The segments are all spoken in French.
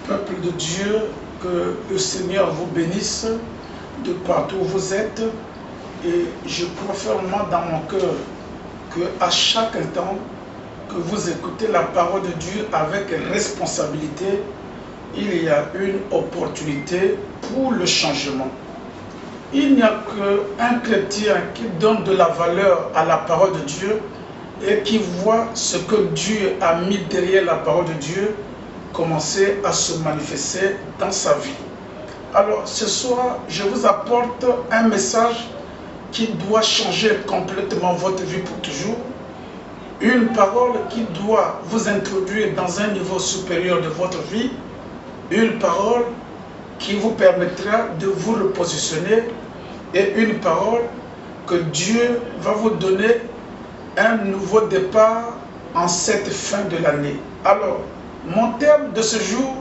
Peuple de Dieu, que le Seigneur vous bénisse de partout où vous êtes. Et je crois fermement dans mon cœur qu'à chaque instant que vous écoutez la parole de Dieu avec responsabilité, il y a une opportunité pour le changement. Il n'y a qu'un chrétien qui donne de la valeur à la parole de Dieu et qui voit ce que Dieu a mis derrière la parole de Dieu commencer à se manifester dans sa vie. Alors ce soir, je vous apporte un message qui doit changer complètement votre vie pour toujours. Une parole qui doit vous introduire dans un niveau supérieur de votre vie. Une parole qui vous permettra de vous repositionner. Et une parole que Dieu va vous donner un nouveau départ en cette fin de l'année. Alors, mon thème de ce jour,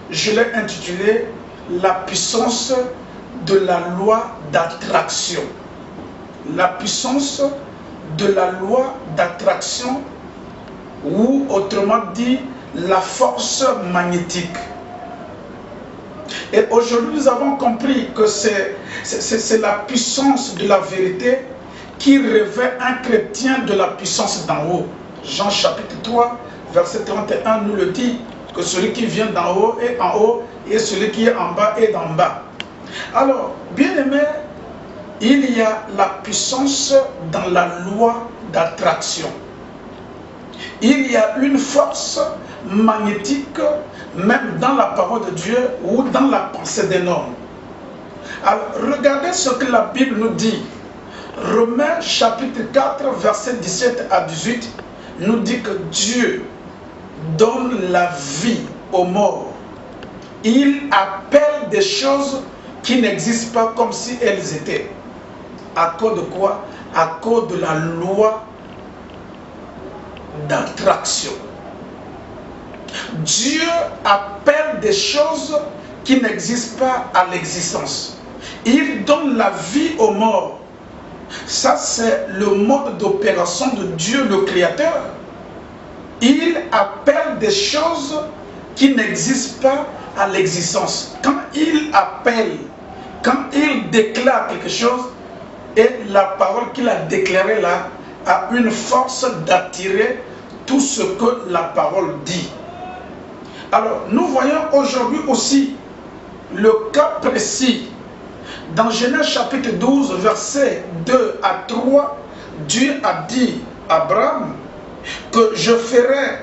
je l'ai intitulé « La puissance de la loi d'attraction ». La puissance de la loi d'attraction, ou autrement dit, la force magnétique. Et aujourd'hui, nous avons compris que c'est la puissance de la vérité qui révèle un chrétien de la puissance d'en haut. Jean chapitre 3, verset 31 nous le dit, que celui qui vient d'en haut est en haut et celui qui est en bas est en bas. Alors, bien aimé, il y a la puissance dans la loi d'attraction. Il y a une force magnétique, même dans la parole de Dieu ou dans la pensée des hommes. Alors, regardez ce que la Bible nous dit. Romains chapitre 4, verset 17 à 18, nous dit que Dieu donne la vie aux morts. Il appelle des choses qui n'existent pas comme si elles étaient. À cause de quoi? À cause de la loi d'attraction. Dieu appelle des choses qui n'existent pas à l'existence. Il donne la vie aux morts. Ça, c'est le mode d'opération de Dieu, le Créateur. Il appelle des choses qui n'existent pas à l'existence. Quand il appelle, quand il déclare quelque chose, et la parole qu'il a déclarée là a une force d'attirer tout ce que la parole dit. Alors, nous voyons aujourd'hui aussi le cas précis. Dans Genèse chapitre 12, versets 2 à 3, Dieu a dit à Abraham que je ferai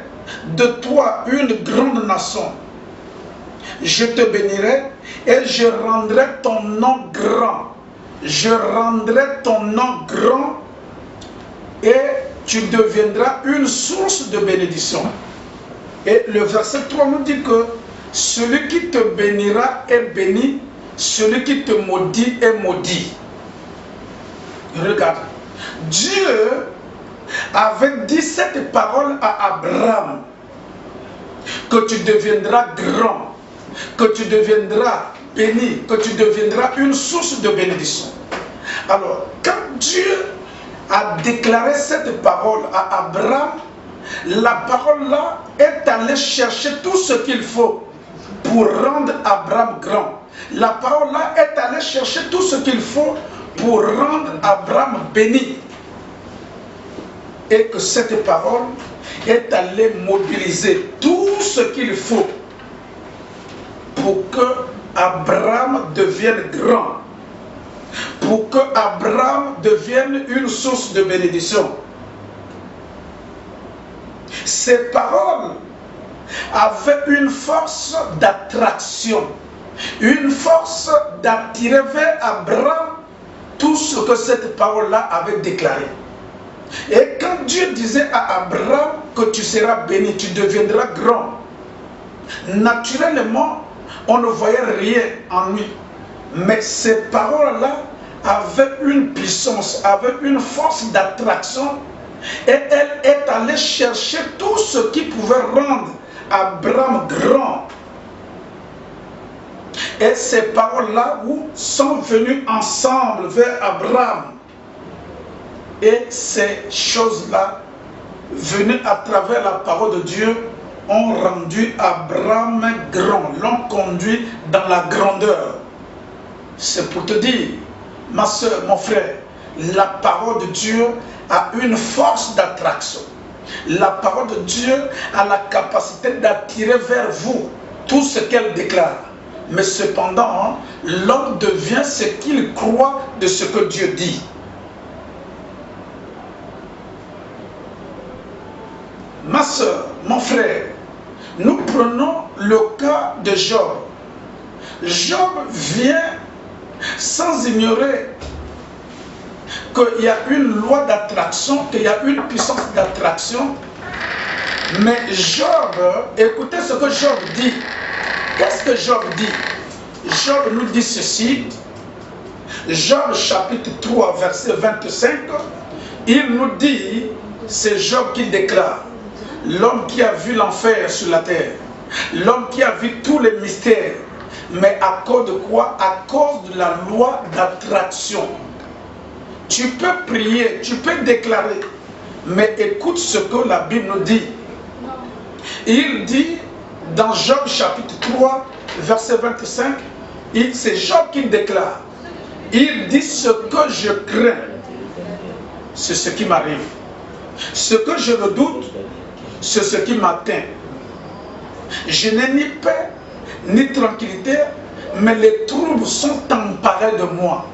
de toi une grande nation. Je te bénirai et je rendrai ton nom grand. Je rendrai ton nom grand et tu deviendras une source de bénédiction. Et le verset 3 nous dit que celui qui te bénira est béni, celui qui te maudit est maudit. Regarde, Dieu avait dit cette parole à Abraham, que tu deviendras grand, que tu deviendras béni, que tu deviendras une source de bénédiction. Alors, quand Dieu a déclaré cette parole à Abraham, la parole là est allée chercher tout ce qu'il faut pour rendre Abraham grand. La parole là est allée chercher tout ce qu'il faut pour rendre Abraham béni. Et que cette parole est allée mobiliser tout ce qu'il faut pour que Abraham devienne grand, pour que Abraham devienne une source de bénédiction. Ces paroles avaient une force d'attraction, une force d'attirer vers Abraham tout ce que cette parole-là avait déclaré. Et quand Dieu disait à Abraham que tu seras béni, tu deviendras grand, naturellement, on ne voyait rien en lui. Mais ces paroles-là avaient une puissance, avaient une force d'attraction. Et elle est allée chercher tout ce qui pouvait rendre Abraham grand. Et ces paroles-là sont venues ensemble vers Abraham. Et ces choses-là, venues à travers la parole de Dieu, ont rendu Abraham grand, l'ont conduit dans la grandeur. C'est pour te dire, ma soeur, mon frère, la parole de Dieu a une force d'attraction. La parole de Dieu a la capacité d'attirer vers vous tout ce qu'elle déclare. Mais cependant, l'homme devient ce qu'il croit de ce que Dieu dit. Ma soeur, mon frère, nous prenons le cas de Job. Job vient sans ignorer qu'il y a une loi d'attraction, qu'il y a une puissance d'attraction. Mais Job, écoutez ce que Job dit. Qu'est-ce que Job dit? Job nous dit ceci. Job chapitre 3 verset 25. Il nous dit, c'est Job qui déclare, l'homme qui a vu l'enfer sur la terre, l'homme qui a vu tous les mystères, mais à cause de quoi? À cause de la loi d'attraction. Tu peux prier, tu peux déclarer, mais écoute ce que la Bible nous dit. Il dit dans Job chapitre 3 verset 25, c'est Job qui déclare, il dit ce que je crains, c'est ce qui m'arrive. Ce que je redoute, c'est ce qui m'atteint. Je n'ai ni paix, ni tranquillité, mais les troubles sont emparés de moi.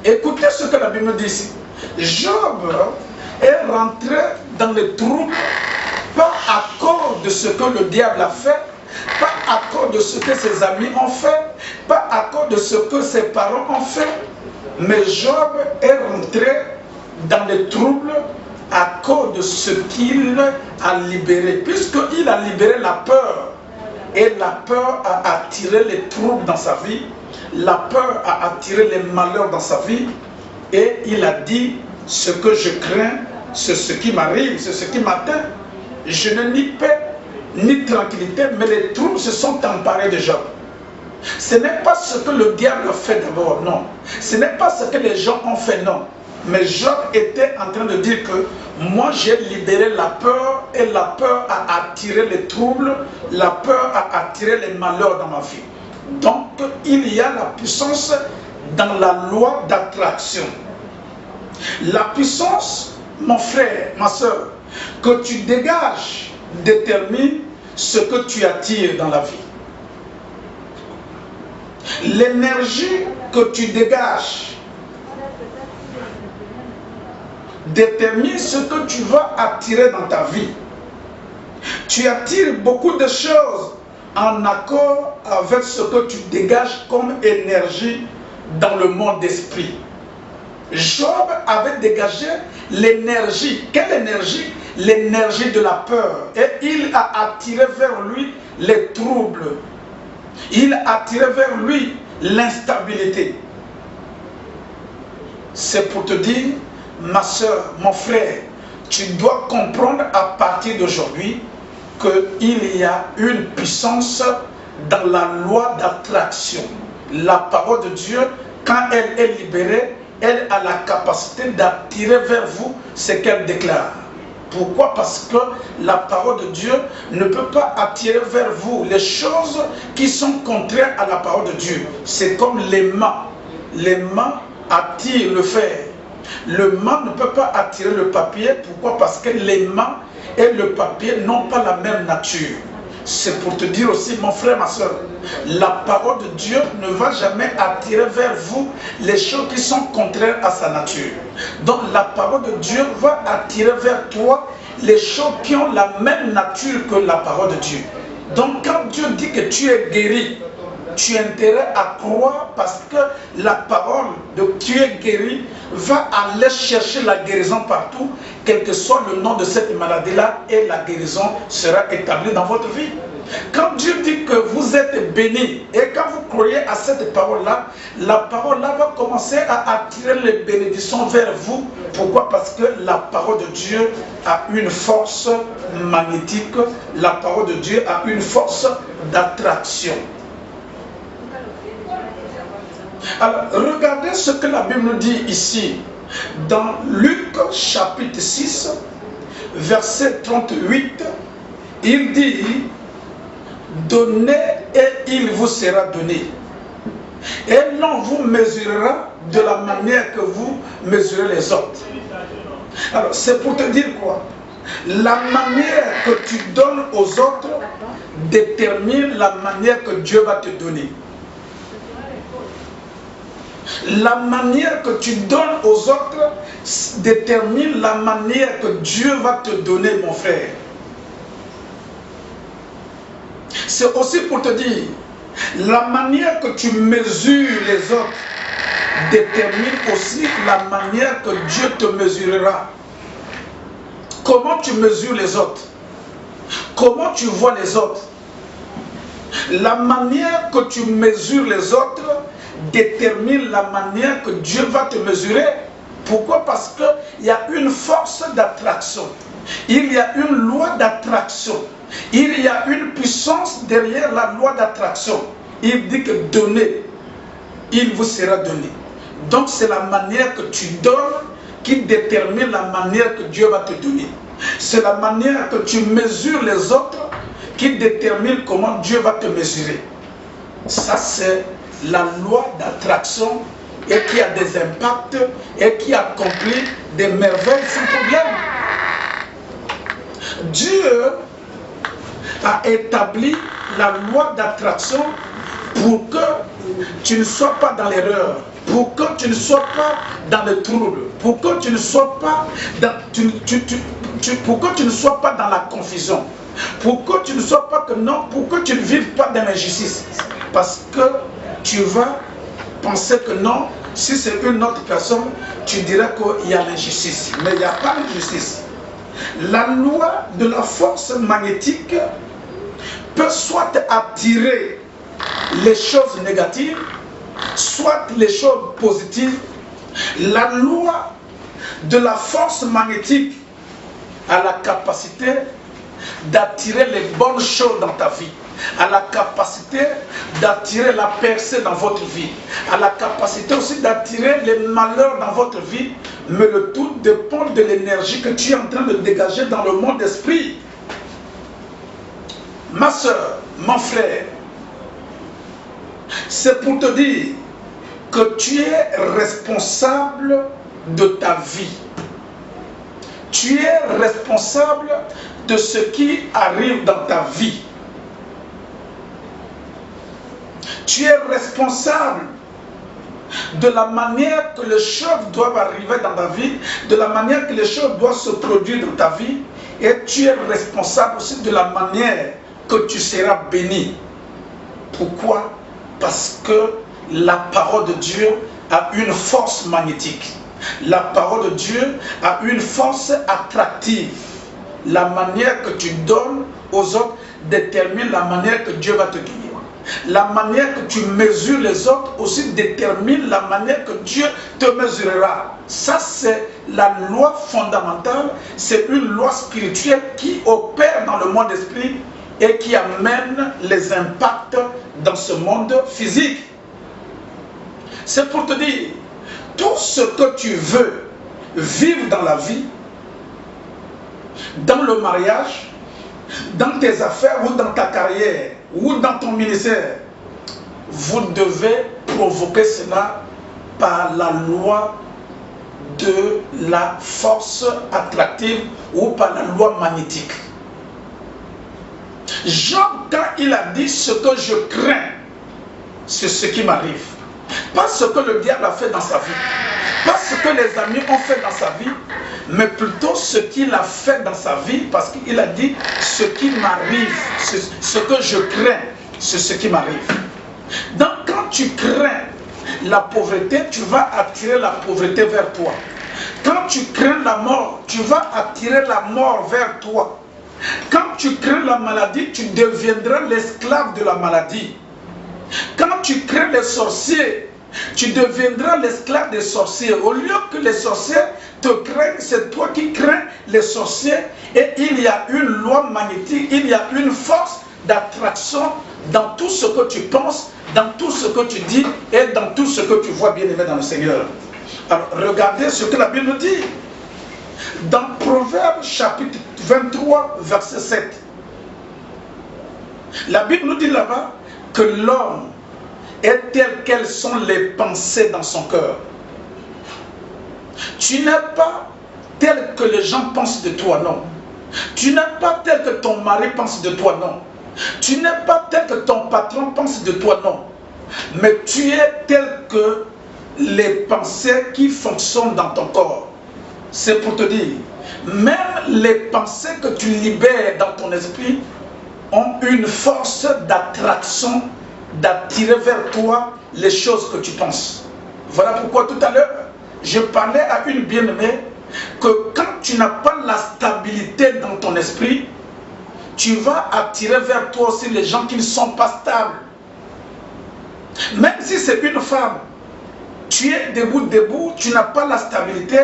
Écoutez ce que la Bible dit ici. Job est rentré dans les troubles, pas à cause de ce que le diable a fait, pas à cause de ce que ses amis ont fait, pas à cause de ce que ses parents ont fait, mais Job est rentré dans les troubles à cause de ce qu'il a libéré, puisqu'il a libéré la peur, et la peur a attiré les troubles dans sa vie, la peur a attiré les malheurs dans sa vie, et il a dit, ce que je crains, c'est ce qui m'arrive, c'est ce qui m'atteint. Je n'ai ni paix, ni tranquillité, mais les troubles se sont emparés de Job. Ce n'est pas ce que le diable a fait d'abord, non. Ce n'est pas ce que les gens ont fait, non. Mais Job était en train de dire que moi j'ai libéré la peur, et la peur a attiré les troubles, la peur a attiré les malheurs dans ma vie. Donc il y a la puissance dans la loi d'attraction. La puissance, mon frère, ma soeur, que tu dégages détermine ce que tu attires dans la vie. L'énergie que tu dégages détermine ce que tu vas attirer dans ta vie. Tu attires beaucoup de choses en accord avec ce que tu dégages comme énergie dans le monde d'esprit. Job avait dégagé l'énergie. Quelle énergie? L'énergie de la peur. Et il a attiré vers lui les troubles. Il a attiré vers lui l'instabilité. C'est pour te dire, ma soeur, mon frère, tu dois comprendre à partir d'aujourd'hui qu'il y a une puissance dans la loi d'attraction. La parole de Dieu, quand elle est libérée, elle a la capacité d'attirer vers vous ce qu'elle déclare. Pourquoi? Parce que la parole de Dieu ne peut pas attirer vers vous les choses qui sont contraires à la parole de Dieu. C'est comme l'aimant. L'aimant attire le fer. Le mât ne peut pas attirer le papier. Pourquoi? Parce que l'aimant et le papier n'ont pas la même nature. C'est pour te dire aussi, mon frère, ma soeur, la parole de Dieu ne va jamais attirer vers vous les choses qui sont contraires à sa nature. Donc la parole de Dieu va attirer vers toi les choses qui ont la même nature que la parole de Dieu. Donc quand Dieu dit que tu es guéri, tu as intérêt à croire, parce que la parole de tu es guéri va aller chercher la guérison partout, quel que soit le nom de cette maladie-là, et la guérison sera établie dans votre vie. Quand Dieu dit que vous êtes bénis, et quand vous croyez à cette parole-là, la parole-là va commencer à attirer les bénédictions vers vous. Pourquoi? Parce que la parole de Dieu a une force magnétique, la parole de Dieu a une force d'attraction. Alors, regardez ce que la Bible nous dit ici, dans Luc chapitre 6, verset 38 Il dit, donnez et il vous sera donné. Et l'on vous mesurera de la manière que vous mesurez les autres. Alors, c'est pour te dire quoi? La manière que tu donnes aux autres détermine la manière que Dieu va te donner. La manière que tu donnes aux autres détermine la manière que Dieu va te donner, mon frère. C'est aussi pour te dire, la manière que tu mesures les autres détermine aussi la manière que Dieu te mesurera. Comment tu mesures les autres? Comment tu vois les autres? La manière que tu mesures les autres détermine la manière que Dieu va te mesurer. Pourquoi? Parce qu'il y a une force d'attraction. Il y a une loi d'attraction. Il y a une puissance derrière la loi d'attraction. Il dit que donnez, il vous sera donné. Donc c'est la manière que tu donnes qui détermine la manière que Dieu va te donner. C'est la manière que tu mesures les autres qui détermine comment Dieu va te mesurer. Ça c'est la loi d'attraction et qui a des impacts et qui accomplit des merveilles sans problème. Dieu a établi la loi d'attraction pour que tu ne sois pas dans l'erreur, pour que tu ne sois pas dans le trouble, pour que tu ne sois pas dans, pour que tu ne sois pas dans la confusion, pour que tu ne sois pas que non, pour que tu ne vives pas dans l'injustice. Parce que tu vas penser que non, si c'est une autre personne, tu dirais qu'il y a l'injustice. Mais il n'y a pas d'injustice. La loi de la force magnétique peut soit attirer les choses négatives, soit les choses positives. La loi de la force magnétique a la capacité d'attirer les bonnes choses dans ta vie, a la capacité d'attirer la percée dans votre vie, a la capacité aussi d'attirer les malheurs dans votre vie, mais le tout dépend de l'énergie que tu es en train de dégager dans le monde d'esprit. Ma soeur, mon frère, c'est pour te dire que tu es responsable de ta vie. Tu es responsable de ce qui arrive dans ta vie. Tu es responsable de la manière que les choses doivent arriver dans ta vie, de la manière que les choses doivent se produire dans ta vie, et tu es responsable aussi de la manière que tu seras béni. Pourquoi? Parce que la parole de Dieu a une force magnétique. La parole de Dieu a une force attractive. La manière que tu donnes aux autres détermine la manière que Dieu va te guérir. La manière que tu mesures les autres aussi détermine la manière que Dieu te mesurera. Ça, c'est la loi fondamentale. C'est une loi spirituelle qui opère dans le monde d'esprit et qui amène les impacts dans ce monde physique. C'est pour te dire, tout ce que tu veux vivre dans la vie, dans le mariage, dans tes affaires ou dans ta carrière ou dans ton ministère, vous devez provoquer cela par la loi de la force attractive ou par la loi magnétique. Job, quand il a dit ce que je crains, c'est ce qui m'arrive. Pas ce que le diable a fait dans sa vie, pas ce que les amis ont fait dans sa vie, mais plutôt ce qu'il a fait dans sa vie, parce qu'il a dit ce qui m'arrive, ce que je crains, c'est ce qui m'arrive. Donc quand tu crains la pauvreté, tu vas attirer la pauvreté vers toi. Quand tu crains la mort, tu vas attirer la mort vers toi. Quand tu crains la maladie, tu deviendras l'esclave de la maladie. Quand tu crains les sorciers, tu deviendras l'esclave des sorciers. Au lieu que les sorciers te craignent, c'est toi qui crains les sorciers. Et il y a une loi magnétique, il y a une force d'attraction dans tout ce que tu penses, dans tout ce que tu dis et dans tout ce que tu vois, bien-aimé dans le Seigneur. Alors, regardez ce que la Bible nous dit. Dans Proverbe chapitre 23, verset 7. La Bible nous dit là-bas que l'homme est tel quelles sont les pensées dans son cœur. Tu n'es pas tel que les gens pensent de toi, non. Tu n'es pas tel que ton mari pense de toi, non. Tu n'es pas tel que ton patron pense de toi, non. Mais tu es tel que les pensées qui fonctionnent dans ton corps. C'est pour te dire, même les pensées que tu libères dans ton esprit ont une force d'attraction, d'attirer vers toi les choses que tu penses. Voilà pourquoi tout à l'heure, je parlais à une bien-aimée que quand tu n'as pas la stabilité dans ton esprit, tu vas attirer vers toi aussi les gens qui ne sont pas stables. Même si c'est une femme, tu es debout, tu n'as pas la stabilité,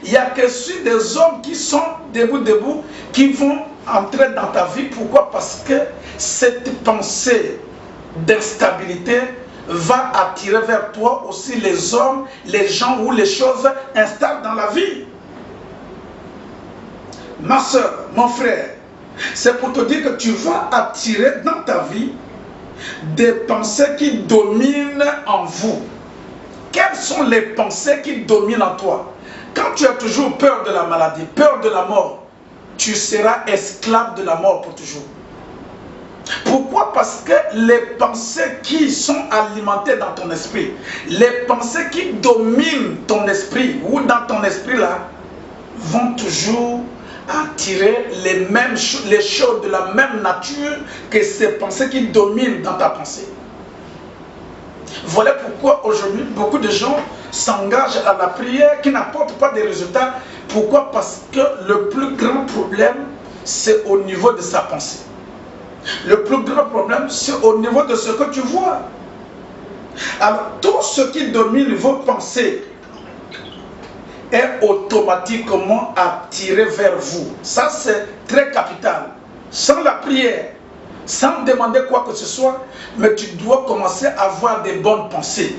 il y a que sur des hommes qui sont debout, qui vont entrer dans ta vie. Pourquoi? Parce que cette pensée d'instabilité va attirer vers toi aussi les hommes, les gens ou les choses instables dans la vie. Ma soeur, mon frère, c'est pour te dire que tu vas attirer dans ta vie des pensées qui dominent en vous. Quelles sont les pensées qui dominent en toi? Quand tu as toujours peur de la maladie, peur de la mort, tu seras esclave de la mort pour toujours. Pourquoi? Parce que les pensées qui sont alimentées dans ton esprit, les pensées qui dominent ton esprit ou dans ton esprit là, vont toujours attirer les choses de la même nature que ces pensées qui dominent dans ta pensée. Voilà pourquoi aujourd'hui beaucoup de gens s'engagent à la prière qui n'apporte pas des résultats. Pourquoi? Parce que le plus grand problème, c'est au niveau de sa pensée. Le plus grand problème, c'est au niveau de ce que tu vois. Alors, tout ce qui domine vos pensées est automatiquement attiré vers vous. Ça, c'est très capital. Sans la prière, sans demander quoi que ce soit, mais tu dois commencer à avoir des bonnes pensées.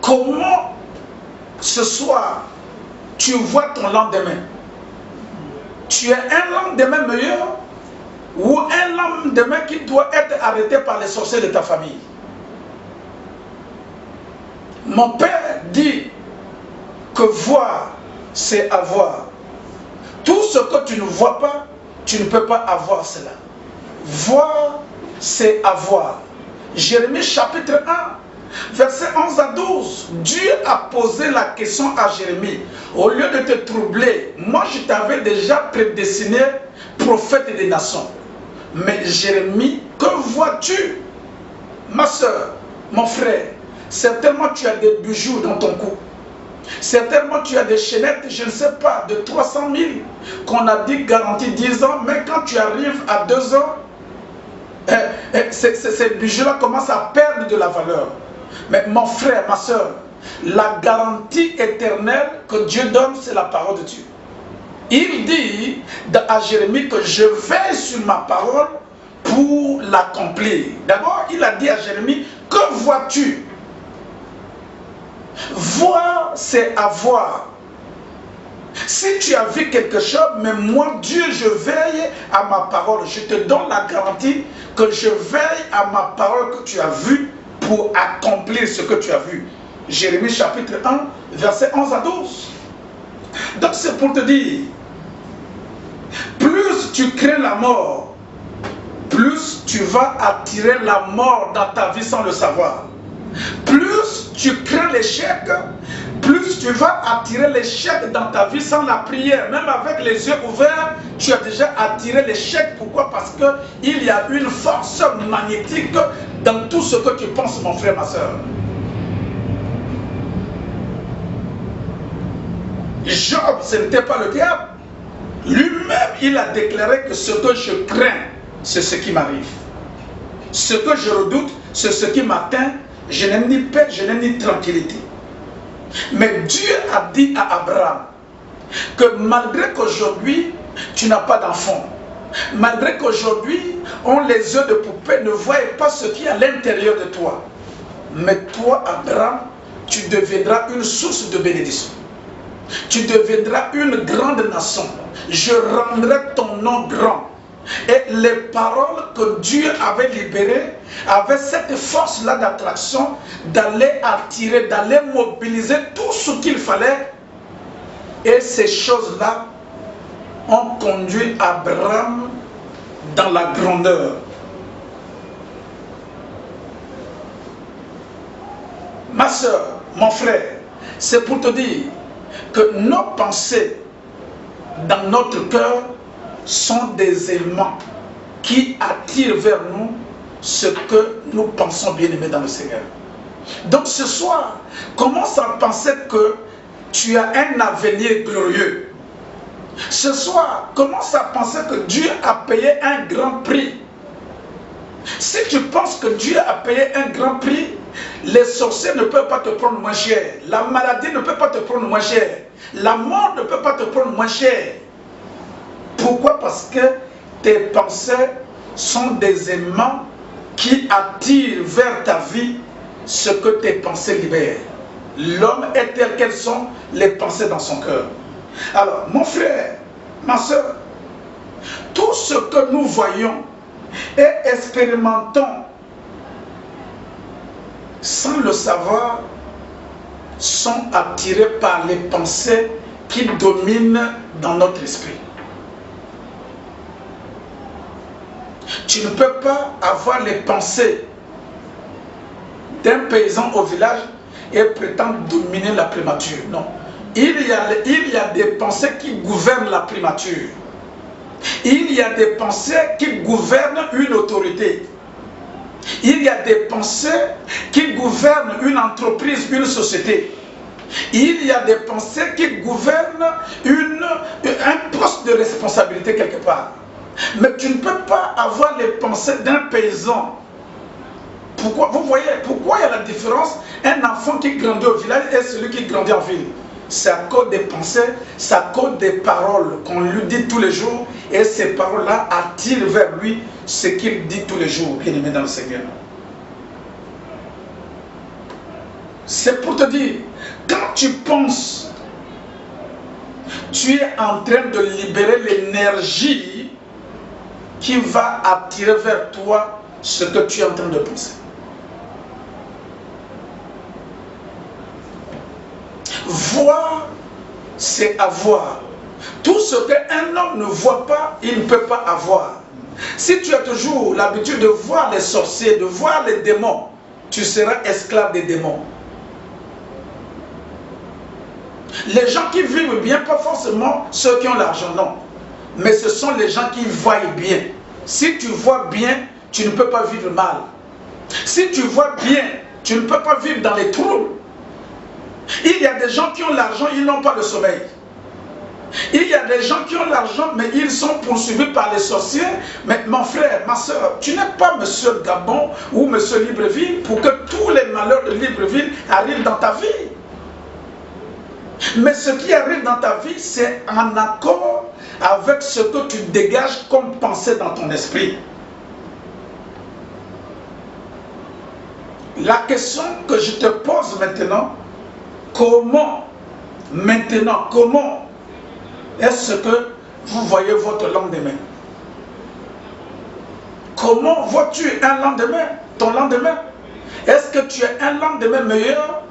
Comment ce soir tu vois ton lendemain? Tu as un lendemain meilleur ou un lendemain qui doit être arrêté par les sorciers de ta famille? Mon père dit que voir, c'est avoir. Tout ce que tu ne vois pas, tu ne peux pas avoir cela. Voir, c'est avoir. Jérémie chapitre 1, verset 11 à 12. Dieu a posé la question à Jérémie. Au lieu de te troubler, moi je t'avais déjà prédestiné prophète des nations. Mais Jérémie, que vois-tu? Ma soeur, mon frère, certainement tu as des bijoux dans ton cou. Certainement tu as des chaînettes, je ne sais pas, de 300 000 qu'on a dit garantie 10 ans, mais quand tu arrives à 2 ans, ces bijoux-là commencent à perdre de la valeur. Mais mon frère, ma soeur, la garantie éternelle que Dieu donne, c'est la parole de Dieu. Il dit à Jérémie que je veille sur ma parole pour l'accomplir. D'abord, il a dit à Jérémie, que vois-tu? Voir, c'est avoir. Si tu as vu quelque chose, mais moi, Dieu, je veille à ma parole. Je te donne la garantie que je veille à ma parole que tu as vue pour accomplir ce que tu as vu. Jérémie chapitre 1, verset 11 à 12. Donc c'est pour te dire, plus tu crées la mort, plus tu vas attirer la mort dans ta vie sans le savoir. Plus tu crées l'échec, plus tu vas attirer l'échec dans ta vie sans la prière. Même avec les yeux ouverts, tu as déjà attiré l'échec. Pourquoi? Parce qu'il y a une force magnétique dans tout ce que tu penses, mon frère, ma soeur. Job, ce n'était pas le diable. Lui-même, il a déclaré que ce que je crains, c'est ce qui m'arrive. Ce que je redoute, c'est ce qui m'atteint. Je n'ai ni paix, je n'ai ni tranquillité. Mais Dieu a dit à Abraham que malgré qu'aujourd'hui, tu n'as pas d'enfant, malgré qu'aujourd'hui, on les yeux de poupée ne voient pas ce qui est à l'intérieur de toi, mais toi, Abraham, tu deviendras une source de bénédiction. Tu deviendras une grande nation. Je rendrai ton nom grand. Et les paroles que Dieu avait libérées avaient cette force-là d'attraction d'aller attirer, d'aller mobiliser tout ce qu'il fallait. Et ces choses-là ont conduit Abraham dans la grandeur. Ma soeur, mon frère, c'est pour te dire que nos pensées dans notre cœur sont des éléments qui attirent vers nous ce que nous pensons bien aimé dans le Seigneur. Donc ce soir, commence à penser que tu as un avenir glorieux. Ce soir, commence à penser que Dieu a payé un grand prix. Si tu penses que Dieu a payé un grand prix, les sorciers ne peuvent pas te prendre moins cher. La maladie ne peut pas te prendre moins cher. La mort ne peut pas te prendre moins cher. Pourquoi? Parce que tes pensées sont des aimants qui attirent vers ta vie ce que tes pensées libèrent. L'homme est tel quelles sont les pensées dans son cœur. Alors, mon frère, ma soeur, tout ce que nous voyons et expérimentons sans le savoir sont attirés par les pensées qui dominent dans notre esprit. Tu ne peux pas avoir les pensées d'un paysan au village et prétendre dominer la primature. Non. Il y a des pensées qui gouvernent la primature. Il y a des pensées qui gouvernent une autorité. Il y a des pensées qui gouvernent une entreprise, une société. Il y a des pensées qui gouvernent un poste de responsabilité quelque part. Mais tu ne peux pas avoir les pensées d'un paysan. Pourquoi? Vous voyez, pourquoi il y a la différence? Un enfant qui grandit au village et celui qui grandit en ville. C'est à cause des pensées, c'est à cause des paroles qu'on lui dit tous les jours. Et ces paroles-là attirent vers lui ce qu'il dit tous les jours, bien-aimé dans le Seigneur. C'est pour te dire, quand tu penses, tu es en train de libérer l'énergie qui va attirer vers toi ce que tu es en train de penser. Voir, c'est avoir. Tout ce qu'un homme ne voit pas, il ne peut pas avoir. Si tu as toujours l'habitude de voir les sorciers, de voir les démons, tu seras esclave des démons. Les gens qui vivent bien, pas forcément ceux qui ont l'argent, non. Mais ce sont les gens qui voient bien. Si tu vois bien, tu ne peux pas vivre mal. Si tu vois bien, tu ne peux pas vivre dans les troubles. Il y a des gens qui ont l'argent, ils n'ont pas le sommeil. Il y a des gens qui ont l'argent, mais ils sont poursuivis par les sorciers. Mais mon frère, ma soeur, tu n'es pas monsieur Gabon ou monsieur Libreville pour que tous les malheurs de Libreville arrivent dans ta vie. Mais ce qui arrive dans ta vie, c'est en accord avec ce que tu dégages comme pensée dans ton esprit. La question que je te pose maintenant, comment est-ce que vous voyez votre lendemain? Comment vois-tu un lendemain, ton lendemain? Est-ce que tu as un lendemain meilleur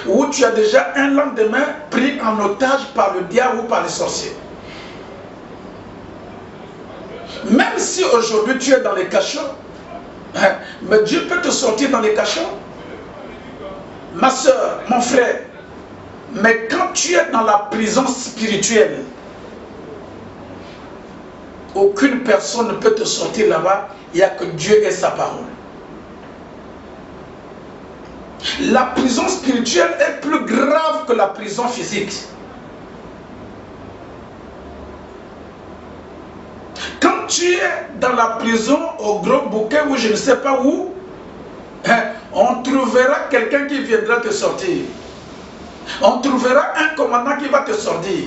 ou tu as déjà un lendemain pris en otage par le diable ou par les sorciers? Même si aujourd'hui tu es dans les cachots, mais Dieu peut te sortir dans les cachots. Ma soeur, mon frère, mais quand tu es dans la prison spirituelle, aucune personne ne peut te sortir là-bas, il n'y a que Dieu et sa parole. La prison spirituelle est plus grave que la prison physique. Quand tu es dans la prison au Gros Bouquet ou je ne sais pas où, on trouvera quelqu'un qui viendra te sortir. On trouvera un commandant qui va te sortir.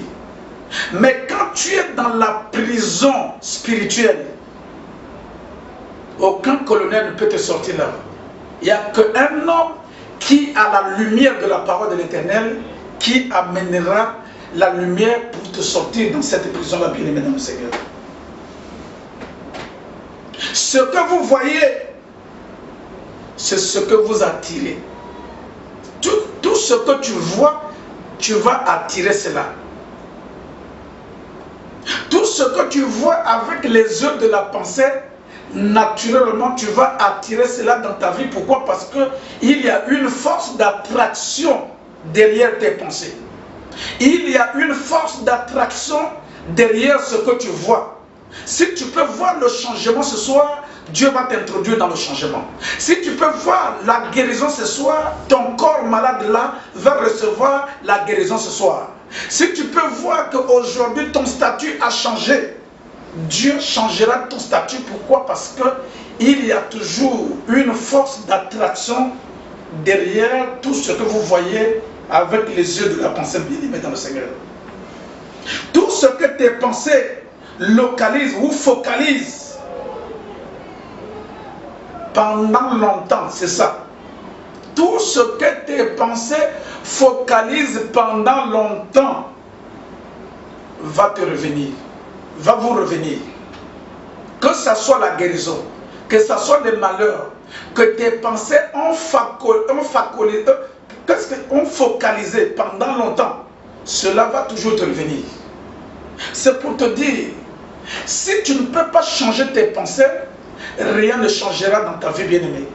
Mais quand tu es dans la prison spirituelle, aucun colonel ne peut te sortir là. Il n'y a qu'un homme qui a la lumière de la parole de l'Éternel qui amènera la lumière pour te sortir dans cette prison-là, bien-aimé dans le Seigneur. Ce que vous voyez, c'est ce que vous attirez. Tout ce que tu vois, tu vas attirer cela. Tout ce que tu vois avec les yeux de la pensée, naturellement, tu vas attirer cela dans ta vie. Pourquoi? Parce qu'il y a une force d'attraction derrière tes pensées. Il y a une force d'attraction derrière ce que tu vois. Si tu peux voir le changement ce soir, Dieu va t'introduire dans le changement. Si tu peux voir la guérison ce soir, ton corps malade là va recevoir la guérison ce soir. Si tu peux voir qu'aujourd'hui ton statut a changé, Dieu changera ton statut. Pourquoi? Parce qu'il y a toujours une force d'attraction derrière tout ce que vous voyez avec les yeux de la pensée bien-aimée dans le Seigneur. Tout ce que tes pensées localisent ou focalisent pendant longtemps, c'est ça. Tout ce que tes pensées focalisent pendant longtemps va te revenir, va vous revenir. Que ce soit la guérison, que ce soit les malheurs, que tes pensées ont focalisé pendant longtemps, cela va toujours te revenir. C'est pour te dire, si tu ne peux pas changer tes pensées, rien ne changera dans ta vie bien-aimée.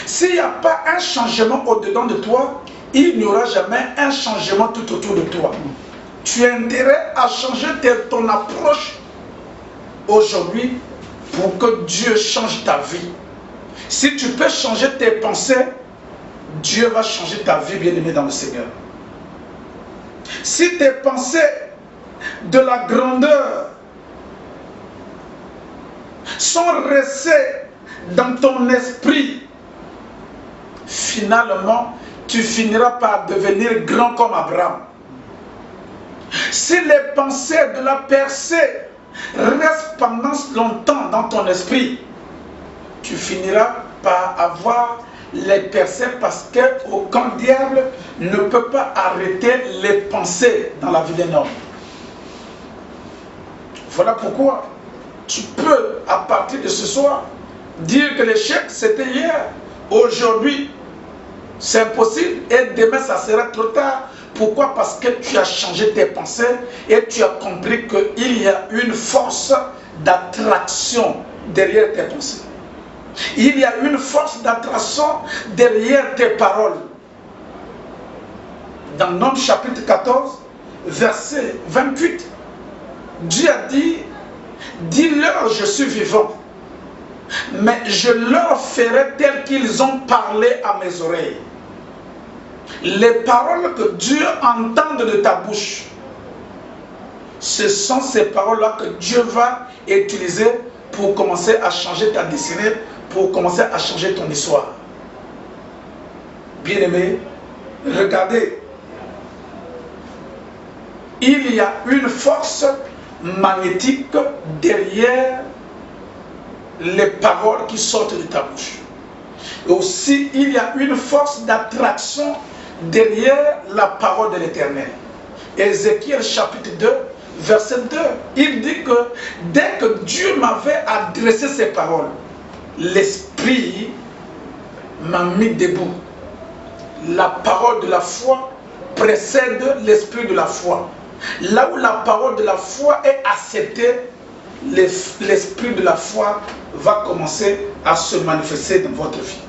S'il n'y a pas un changement au-dedans de toi, il n'y aura jamais un changement tout autour de toi. Tu as intérêt à changer ton approche aujourd'hui pour que Dieu change ta vie. Si tu peux changer tes pensées, Dieu va changer ta vie bien-aimée dans le Seigneur. Si tes pensées de la grandeur sont restées dans ton esprit, finalement, tu finiras par devenir grand comme Abraham. Si les pensées de la percée restent pendant longtemps dans ton esprit, tu finiras par avoir les percées parce qu'aucun diable ne peut pas arrêter les pensées dans la vie d'un homme. Voilà pourquoi tu peux, à partir de ce soir, dire que l'échec c'était hier, aujourd'hui c'est impossible et demain ça sera trop tard. Pourquoi? Parce que tu as changé tes pensées et tu as compris qu'il y a une force d'attraction derrière tes pensées. Il y a une force d'attraction derrière tes paroles. Dans Nombre chapitre 14, verset 28, Dieu a dit, dis-leur je suis vivant, mais je leur ferai tel qu'ils ont parlé à mes oreilles. Les paroles que Dieu entend de ta bouche, ce sont ces paroles-là que Dieu va utiliser pour commencer à changer ta destinée, pour commencer à changer ton histoire. Bien-aimés, regardez, il y a une force magnétique derrière les paroles qui sortent de ta bouche. Et aussi, il y a une force d'attraction derrière la parole de l'Éternel. Ézéchiel chapitre 2, verset 2, il dit que dès que Dieu m'avait adressé ces paroles, l'Esprit m'a mis debout. La parole de la foi précède l'esprit de la foi. Là où la parole de la foi est acceptée, l'esprit de la foi va commencer à se manifester dans votre vie.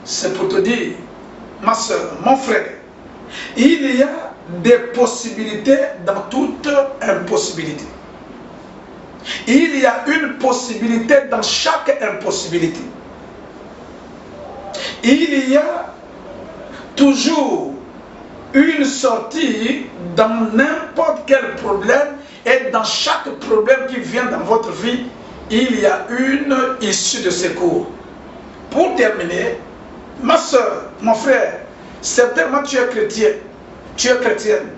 C'est pour te dire, ma soeur, mon frère, il y a des possibilités dans toute impossibilité. Il y a une possibilité dans chaque impossibilité. Il y a toujours une sortie dans n'importe quel problème, et dans chaque problème qui vient dans votre vie, il y a une issue de secours. Pour terminer, ma soeur, mon frère, certainement tu es chrétien, tu es chrétienne,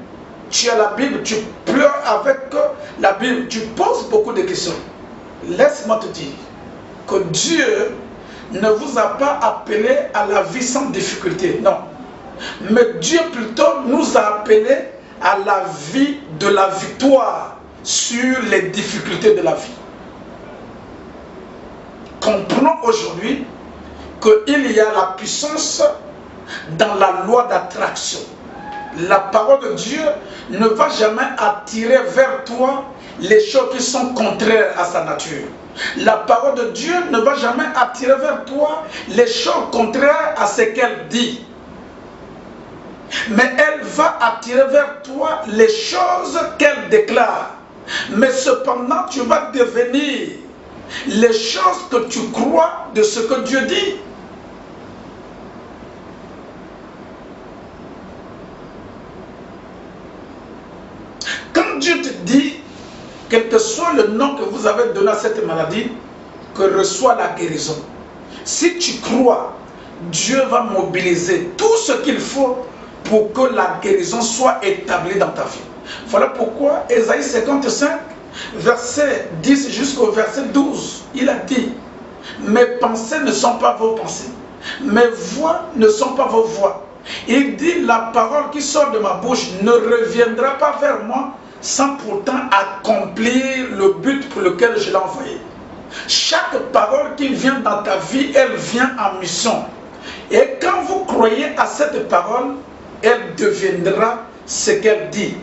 tu as la Bible, tu pleures avec la Bible, tu poses beaucoup de questions. Laisse-moi te dire que Dieu ne vous a pas appelé à la vie sans difficulté, non. Mais Dieu plutôt nous a appelés à la vie de la victoire sur les difficultés de la vie. comprenons aujourd'hui qu'il y a la puissance dans la loi d'attraction. La parole de Dieu ne va jamais attirer vers toi les choses qui sont contraires à sa nature. La parole de Dieu ne va jamais attirer vers toi les choses contraires à ce qu'elle dit. Mais elle va attirer vers toi les choses qu'elle déclare. Mais cependant, tu vas devenir les choses que tu crois de ce que Dieu dit. Quand Dieu te dit, quel que soit le nom que vous avez donné à cette maladie, que reçoit la guérison. Si tu crois, Dieu va mobiliser tout ce qu'il faut pour que la guérison soit établie dans ta vie. Voilà pourquoi Ésaïe 55, verset 10 jusqu'au verset 12, il a dit, mes pensées ne sont pas vos pensées, mes voix ne sont pas vos voix. Il dit, la parole qui sort de ma bouche ne reviendra pas vers moi sans pourtant accomplir le but pour lequel je l'ai envoyé. Chaque parole qui vient dans ta vie, elle vient en mission. Et quand vous croyez à cette parole, elle deviendra ce qu'elle dit.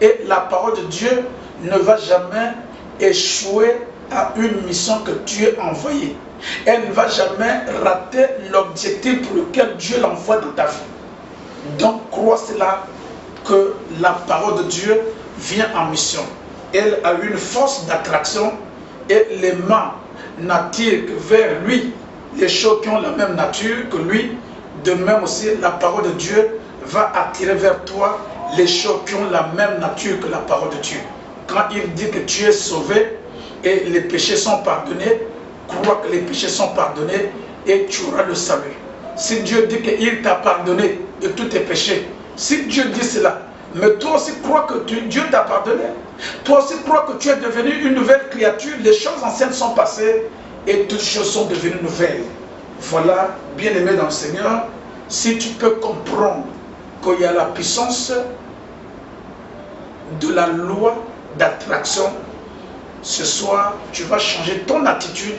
Et la parole de Dieu ne va jamais échouer à une mission que Dieu a envoyée. Elle ne va jamais rater l'objectif pour lequel Dieu l'envoie dans ta vie. Donc crois cela, que la parole de Dieu vient en mission. Elle a une force d'attraction et les mains n'attirent que vers lui les choses qui ont la même nature que lui. De même aussi, la parole de Dieu va attirer vers toi les choses qui ont la même nature que la parole de Dieu. Quand il dit que tu es sauvé et les péchés sont pardonnés, crois que les péchés sont pardonnés et tu auras le salut. Si Dieu dit qu'il t'a pardonné de tous tes péchés, si Dieu dit cela, mais toi aussi crois que Dieu t'a pardonné. Toi aussi crois que tu es devenu une nouvelle créature. Les choses anciennes sont passées et toutes choses sont devenues nouvelles. Voilà, bien-aimé dans le Seigneur, si tu peux comprendre qu'il y a la puissance de la loi d'attraction, ce soir, tu vas changer ton attitude,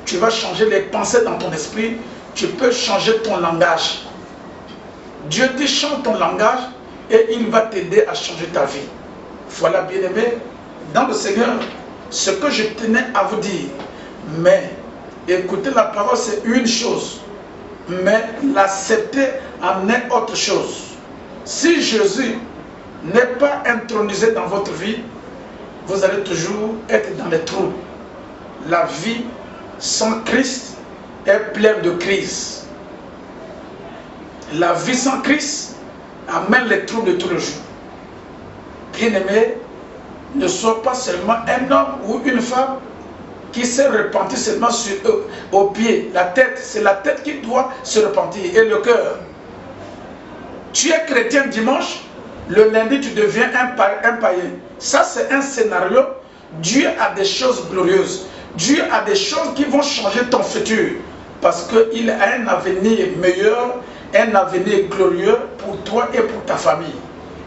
tu vas changer les pensées dans ton esprit, tu peux changer ton langage. Dieu dit change ton langage et il va t'aider à changer ta vie. Voilà, bien-aimé, dans le Seigneur, ce que je tenais à vous dire. Mais écouter la parole, c'est une chose, mais l'accepter en est autre chose. Si Jésus n'est pas intronisé dans votre vie, vous allez toujours être dans les trous. La vie sans Christ est pleine de crises. La vie sans Christ amène les trous de tous les jours. Bien-aimé, ne sois pas seulement un homme ou une femme qui s'est repenti seulement sur eux, aux pieds. La tête, c'est la tête qui doit se repentir et le cœur. Tu es chrétien dimanche, le lundi tu deviens un païen. Ça c'est un scénario. Dieu a des choses glorieuses. Dieu a des choses qui vont changer ton futur. Parce qu'il a un avenir meilleur, un avenir glorieux pour toi et pour ta famille.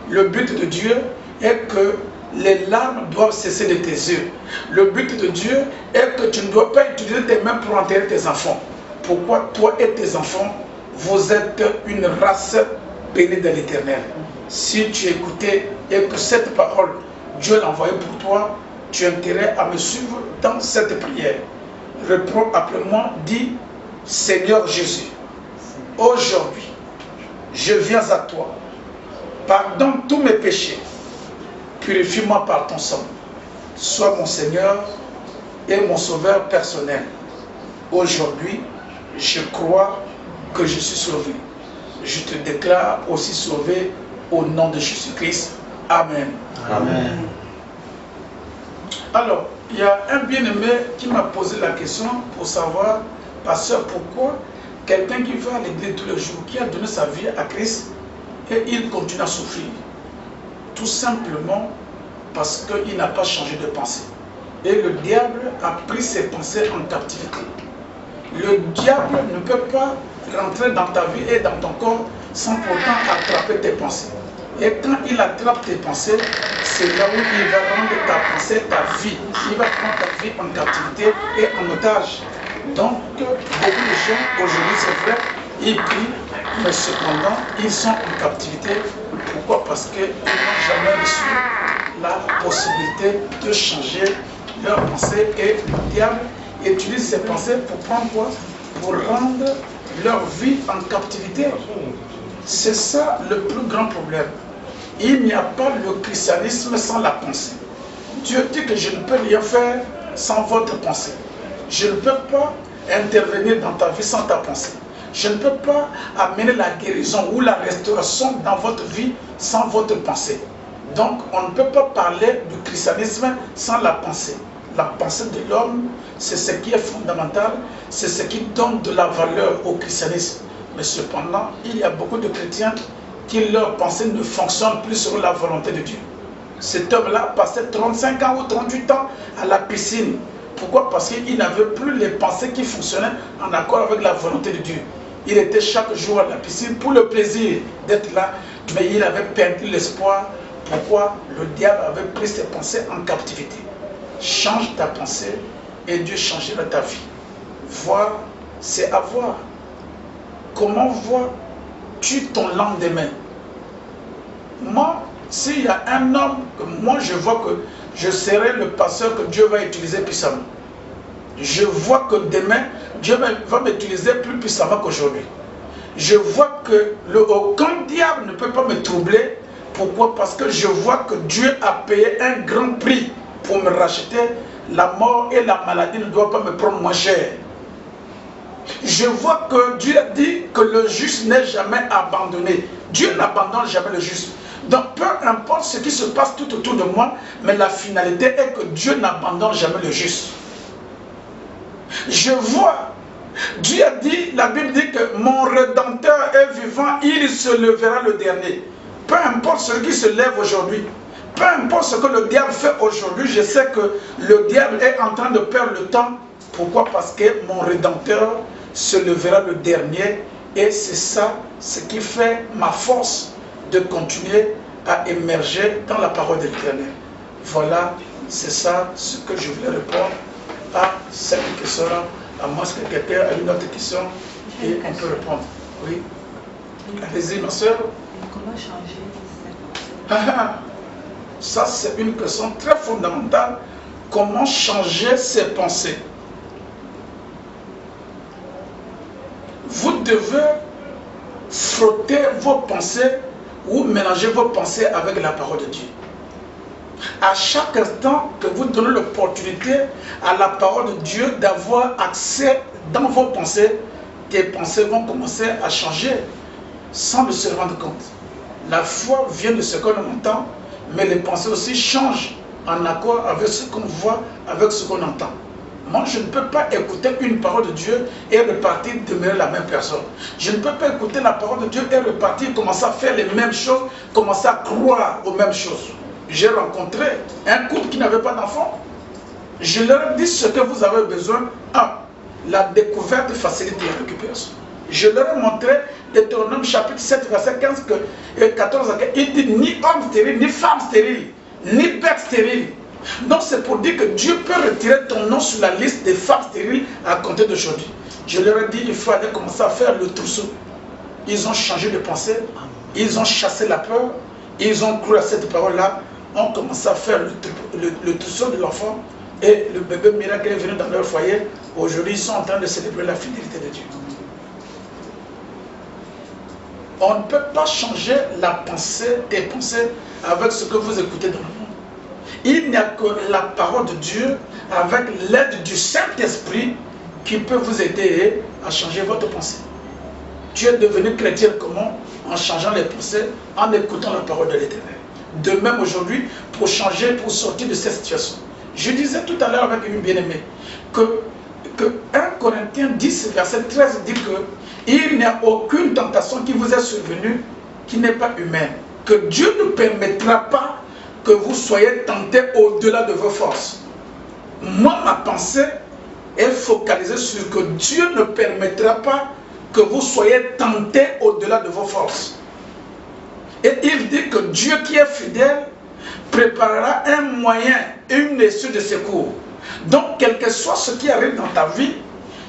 Le but de Dieu est que les larmes doivent cesser de tes yeux. Le but de Dieu est que tu ne dois pas utiliser tes mains pour enterrer tes enfants. Pourquoi toi et tes enfants, vous êtes une race bénie de l'Éternel. Si tu écoutais et que cette parole, Dieu l'a envoyée pour toi, tu as intérêt à me suivre dans cette prière. Reprends après moi, dis, Seigneur Jésus, aujourd'hui, je viens à toi. Pardonne tous mes péchés. Purifie-moi par ton sang. Sois mon Seigneur et mon sauveur personnel. Aujourd'hui, je crois que je suis sauvé. Je te déclare aussi sauvé au nom de Jésus-Christ. Amen. Amen. Alors, il y a un bien-aimé qui m'a posé la question pour savoir, pasteur, pourquoi quelqu'un qui va à l'église tous les jours, qui a donné sa vie à Christ, et il continue à souffrir. Tout simplement parce qu'il n'a pas changé de pensée. Et le diable a pris ses pensées en captivité. Le diable ne peut pas rentrer dans ta vie et dans ton corps sans pourtant attraper tes pensées. Et quand il attrape tes pensées, c'est là où il va rendre ta pensée, ta vie. Il va prendre ta vie en captivité et en otage. Donc, beaucoup de gens, aujourd'hui, c'est vrai, ils prient, mais cependant, ils sont en captivité. Pourquoi? Parce qu'ils n'ont jamais reçu la possibilité de changer leurs pensées. Et le diable utilise ces pensées pour prendre quoi? Pour rendre leur vie en captivité. C'est ça le plus grand problème. Il n'y a pas le christianisme sans la pensée. Dieu dit que je ne peux rien faire sans votre pensée. Je ne peux pas intervenir dans ta vie sans ta pensée. Je ne peux pas amener la guérison ou la restauration dans votre vie sans votre pensée. Donc, on ne peut pas parler du christianisme sans la pensée. La pensée de l'homme, c'est ce qui est fondamental, c'est ce qui donne de la valeur au christianisme. Mais cependant, il y a beaucoup de chrétiens qui leur pensée ne fonctionne plus sur la volonté de Dieu. Cet homme-là a passé 35 ans ou 38 ans à la piscine. Pourquoi? Parce qu'il n'avait plus les pensées qui fonctionnaient en accord avec la volonté de Dieu. Il était chaque jour à la piscine pour le plaisir d'être là, mais il avait perdu l'espoir. Pourquoi? Le diable avait pris ses pensées en captivité. Change ta pensée et Dieu changera ta vie. Voir, c'est avoir. Comment vois-tu ton lendemain? Moi, s'il y a un homme que moi je vois que je serai le pasteur que Dieu va utiliser puissamment. Je vois que demain, Dieu va m'utiliser plus puissamment qu'aujourd'hui. Je vois que aucun diable ne peut pas me troubler. Pourquoi? Parce que je vois que Dieu a payé un grand prix pour me racheter. La mort et la maladie ne doivent pas me prendre moins cher. Je vois que Dieu a dit que le juste n'est jamais abandonné. Dieu n'abandonne jamais le juste. Donc peu importe ce qui se passe tout autour de moi, mais la finalité est que Dieu n'abandonne jamais le juste. Je vois, Dieu a dit, la Bible dit que mon Rédempteur est vivant, il se lèvera le dernier. Peu importe ce qui se lève aujourd'hui, peu importe ce que le diable fait aujourd'hui, je sais que le diable est en train de perdre le temps. Pourquoi? Parce que mon Rédempteur se lèvera le dernier. Et c'est ça ce qui fait ma force de continuer à émerger dans la parole de l'Éternel. Voilà, c'est ça ce que je voulais répondre à cette question-là. À moins que quelqu'un ait une autre question et on peut répondre. Oui. Allez-y, ma soeur. Comment changer ses pensées? Ça, c'est une question très fondamentale. Comment changer ses pensées? Vous devez frotter vos pensées ou mélanger vos pensées avec la parole de Dieu. À chaque instant que vous donnez l'opportunité à la parole de Dieu d'avoir accès dans vos pensées, tes pensées vont commencer à changer sans se rendre compte. La foi vient de ce qu'on entend, mais les pensées aussi changent en accord avec ce qu'on voit, avec ce qu'on entend. Moi, je ne peux pas écouter une parole de Dieu et repartir demeurer la même personne. Je ne peux pas écouter la parole de Dieu et repartir, commencer à faire les mêmes choses, commencer à croire aux mêmes choses. J'ai rencontré un couple qui n'avait pas d'enfant. Je leur ai dit ce que vous avez besoin. La découverte facilite la récupération. Je leur ai montré Deutéronome chapitre 7, verset 15 et 14. Il dit ni homme stérile, ni femme stérile, ni bête stérile. Donc c'est pour dire que Dieu peut retirer ton nom sur la liste des femmes stériles à compter d'aujourd'hui. Je leur ai dit il faut aller commencer à faire le trousseau. Ils ont changé de pensée, ils ont chassé la peur, ils ont cru à cette parole-là, ont commencé à faire le trousseau de l'enfant et le bébé miracle est venu dans leur foyer. Aujourd'hui, ils sont en train de célébrer la fidélité de Dieu. On ne peut pas changer la pensée, tes pensées, avec ce que vous écoutez dans le monde. Il n'y a que la parole de Dieu, avec l'aide du Saint-Esprit, qui peut vous aider à changer votre pensée. Tu es devenu chrétien comment? En changeant les pensées, en écoutant la parole de l'Éternel. De même aujourd'hui, pour changer, pour sortir de cette situation. Je disais tout à l'heure avec une bien-aimée que 1 Corinthiens 10, verset 13 dit que il n'y a aucune tentation qui vous est survenue qui n'est pas humaine. Que Dieu ne permettra pas que vous soyez tentés au-delà de vos forces. Moi, ma pensée est focalisée sur que Dieu ne permettra pas que vous soyez tentés au-delà de vos forces. Et il dit que Dieu qui est fidèle préparera un moyen, une issue de secours. Donc, quel que soit ce qui arrive dans ta vie,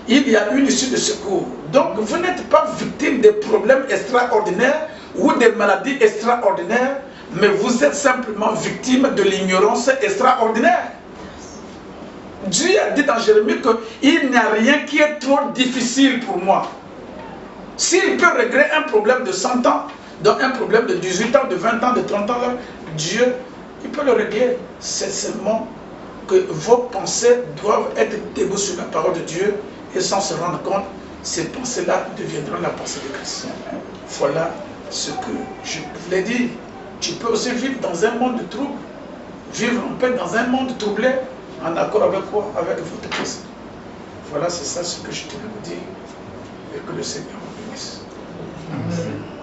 il y a une issue de secours. Donc vous n'êtes pas victime des problèmes extraordinaires ou des maladies extraordinaires, mais vous êtes simplement victime de l'ignorance extraordinaire. Dieu a dit dans Jérémie qu'il n'y a rien qui est trop difficile pour moi. S'il peut régler un problème de 100 ans, donc un problème de 18 ans, de 20 ans, de 30 ans, Dieu, il peut le régler. C'est seulement que vos pensées doivent être débues sur la parole de Dieu et sans se rendre compte, ces pensées-là deviendront la pensée de Christ. Voilà ce que je voulais dire. Tu peux aussi vivre dans un monde de trouble, vivre en paix dans un monde troublé, en accord avec quoi? Avec votre Christ. Voilà, c'est ça ce que je tenais à vous dire et que le Seigneur vous bénisse. Amen.